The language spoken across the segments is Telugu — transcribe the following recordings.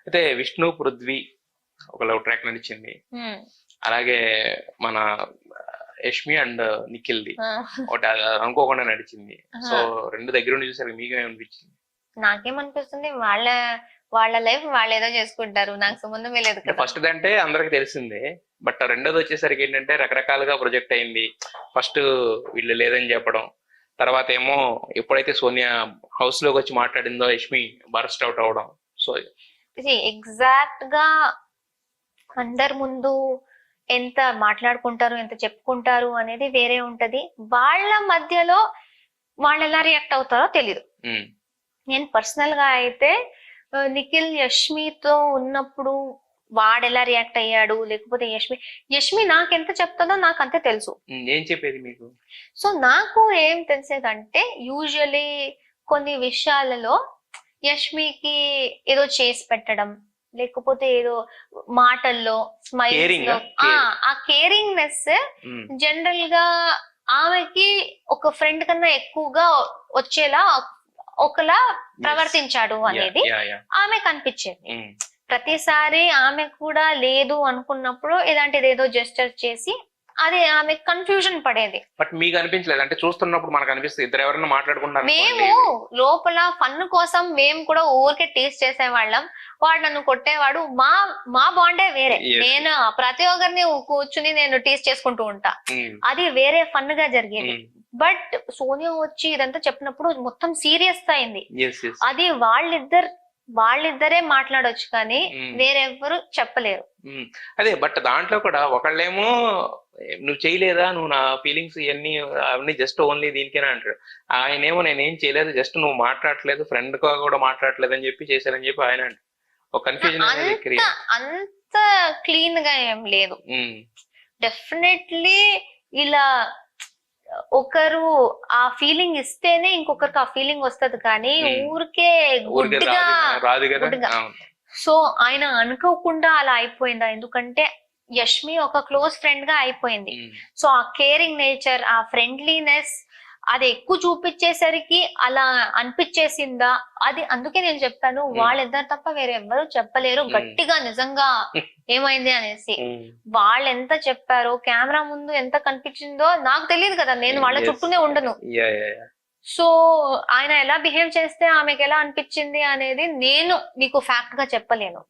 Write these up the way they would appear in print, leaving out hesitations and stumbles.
అయితే విష్ణు పృథ్వీ ఒక లవ్ ట్రాక్ నడిచింది. అలాగే మన యష్మి అండ్ నిఖిల్ది ఒకటి అనుకోకుండా నడిచింది. సో రెండు దగ్గర ఉండి చూసారు, మీకేమనిపించింది? నాకేమనిపిస్తుంది, వాళ్ళ వాళ్ళ లైఫ్ వాళ్ళు ఏదో చేసుకుంటారు, నాకు సంబంధమే లేదు కదా. ఫస్ట్ అంటే అందరికి తెలిసిందే, బట్ రెండోది వచ్చేసరికి ఏంటంటే రకరకాలుగా ప్రొజెక్ట్ అయింది. ఫస్ట్ వీళ్ళు లేదని చెప్పడం, తర్వాత ఏమో ఎప్పుడైతే సోనియా హౌస్ లోకి వచ్చి మాట్లాడిందో యష్మి బర్స్ట్ అవుట్ అవడం. సో ఎగ్జాక్ట్ గా అందరి ముందు ఎంత మాట్లాడుకుంటారు, ఎంత చెప్పుకుంటారు అనేది వేరే ఉంటది. వాళ్ళ మధ్యలో వాళ్ళు ఎలా రియాక్ట్ అవుతారో తెలీదు. నేను పర్సనల్ గా అయితే నిఖిల్ యష్మితో ఉన్నప్పుడు వాడు ఎలా రియాక్ట్ అయ్యాడు, లేకపోతే యష్మి నాకెంత చెప్తుందో నాకు అంతే తెలుసు. ఏం చెప్పేది మీకు? సో నాకు ఏం తెలిసేదంటే, యూజువలీ కొన్ని విషయాలలో యష్మికి ఏదో చేసి పెట్టడం, లేకపోతే ఏదో మాటల్లో స్మైల్స్ లో ఆ కేరింగ్నెస్ జనరల్ గా ఆమెకి ఒక ఫ్రెండ్ కన్నా ఎక్కువగా వచ్చేలా ఒకలా ప్రవర్తించాడు అనేది ఆమె కనిపించేది. ప్రతిసారి ఆమె కూడా లేదు అనుకున్నప్పుడు ఇలాంటిది ఏదో జెస్చర్ చేసి అది ఆమె కన్ఫ్యూజన్ పడేది. బట్ మీకు అనిపించలేదు? అంటే చూస్తున్నప్పుడు మనకు అనిపిస్తుంది ఇద్దరు ఎవరైనా మాట్లాడుకుంటారు. మేము లోపల ఫన్ కోసం మేము కూడా ఊరికే టీస్ చేసేవాళ్ళం. వాడు నన్ను కొట్టేవాడు, మా బాండే వేరే. నేను ప్రతి ఒక్కరిని కూర్చుని నేను టీస్ చేసుకుంటూ ఉంటా, అది వేరే ఫన్ గా జరిగేది. బట్ సోనియా వచ్చి ఇదంతా చెప్పినప్పుడు మొత్తం సీరియస్ అయింది. అది వాళ్ళిద్దరే మాట్లాడొచ్చు కానీ వేరెవ్వరు చెప్పలేరు. అదే, బట్ దాంట్లో కూడా ఒకళ్ళేమో నువ్వు చేయలేదా, నువ్వు నా ఫీలింగ్స్ ఇవన్నీ అవన్నీ జస్ట్ ఓన్లీ దీనికేనా అంటాడు. ఆయనేమో నేనేం చేయలేదు, జస్ట్ నువ్వు మాట్లాడలేదు, ఫ్రెండ్ గా కూడా మాట్లాడలేదు అని చెప్పి చేశారని చెప్పి ఆయన అంటారు. ఒక కన్ఫ్యూజన్ అంత క్లీన్ గా ఏం లేదు. డెఫినెట్లీ ఇలా ఒకరు ఆ ఫీలింగ్ ఇస్తేనే ఇంకొకరికి ఆ ఫీలింగ్ వస్తది కానీ ఊరికే గుడ్డిగా. సో ఆయన అనుకోకుండా అలా అయిపోయిందా? ఎందుకంటే యష్మి ఒక క్లోజ్ ఫ్రెండ్ గా అయిపోయింది. సో ఆ కేరింగ్ నేచర్, ఆ ఫ్రెండ్లీనెస్ అది ఎక్కువ చూపించేసరికి అలా అనిపించేసిందా? అది అందుకే నేను చెప్పాను, వాళ్ళిద్దరు తప్ప వేరే ఎవ్వరు చెప్పలేరు గట్టిగా నిజంగా ఏమైంది అనేసి. వాళ్ళు ఎంత చెప్పారో, కెమెరా ముందు ఎంత కనిపించిందో నాకు తెలియదు కదా, నేను వాళ్ళ చుట్టూనే ఉండను. సో ఆయన ఎలా బిహేవ్ చేస్తే ఆమెకి ఎలా అనిపించింది అనేది నేను మీకు ఫ్యాక్ట్ గా చెప్పలేను.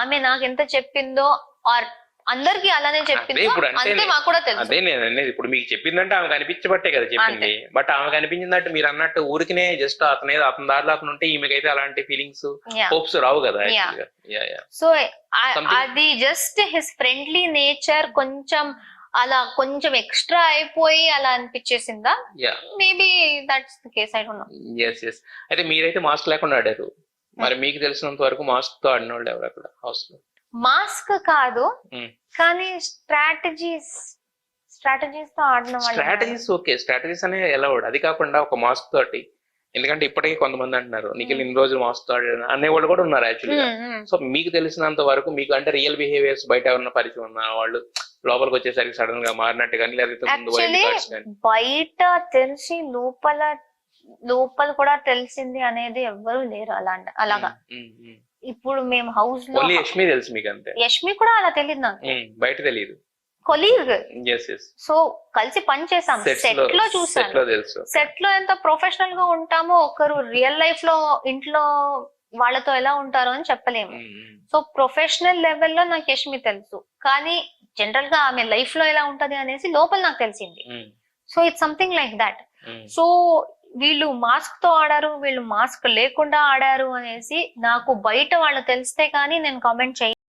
ఆమె నాకు ఎంత చెప్పిందో ఆర్ అందరికి అలానే చెప్పింది, అంతే మాకు కూడా తెలుసు. అదే నేను అనేది, ఇప్పుడు మీకు చెప్పిందంటే ఆమె కనిపించబట్టే కదా చెప్పింది. బట్ ఆమె కనిపించిందంటే మీరు అన్నట్టు ఊరికినే జస్ట్ అతనే అతని దారిలో అతను ఉంటే ఈమెకైతే అలాంటి ఫీలింగ్స్ హోప్స్ రావు కదా. సో అది జస్ట్ హిస్ ఫ్రెండ్లీ నేచర్ కొంచెం అలా కొంచెం ఎక్స్ట్రా అయిపోయి అలా అనిపించేసిందా? Maybe that's the case, I don't know. అయితే మీరైతే మాస్క్ లేకుండా ఆడారు, మరి మీకు తెలిసినంత వరకు మాస్క్ తో ఆడిన వాళ్ళు ఎవరు అక్కడ హౌస్ లో? మాస్క్ కాదు కానీ స్ట్రాటజీస్ తో ఆడిన వాళ్ళు. స్ట్రాటజీస్ ఓకే, స్ట్రాటజీస్ అనే అలౌడ్. అది కాకుండా ఒక మాస్క్ తోటి, ఎందుకంటే ఇప్పటికీ కొంతమంది అంటున్నారు నిఖిల్ ఇన్ని రోజులు మాస్క్ తో అనేవాళ్ళు కూడా ఉన్నారు యాక్చువల్గా. సో మీకు తెలిసినంత వరకు మీకు అంటే రియల్ బిహేవియర్స్ బయట ఉన్న పరిచయం ఉన్న వాళ్ళు లోపలికి వచ్చేసరికి సడన్ గా మారినట్టు కానీ, లేకపోతే బయట తెలిసి లోపల కూడా తెలిసింది అనేది ఎవ్వరూ లేరు అలాగా. ఇప్పుడు మేము హౌస్ లో యష్మి తెలుసు మీకు, అంతే. యష్మి కూడా అలా తెలియదు నాకు, బయట తెలియదు. కొలీగ్, సో కలిసి పని చేసాం, సెట్ లో చూసాను. సెట్ లో ఎంత ప్రొఫెషనల్ గా ఉంటామో ఒకరు రియల్ లైఫ్ లో ఇంట్లో వాళ్ళతో ఎలా ఉంటారో అని చెప్పలేము. సో ప్రొఫెషనల్ లెవెల్లో నాకు యష్మి తెలుసు, కానీ జనరల్ గా ఆమె లైఫ్ లో ఎలా ఉంటది అనేసి లోపల నాకు తెలిసింది. So it's something like that. So వీళ్ళు మాస్క్ తో ఆడారు, వీళ్ళు మాస్క్ లేకుండా ఆడారు అనేసి నాకు బయట వాళ్ళు తెలిస్తే కానీ నేను కామెంట్ చేయను.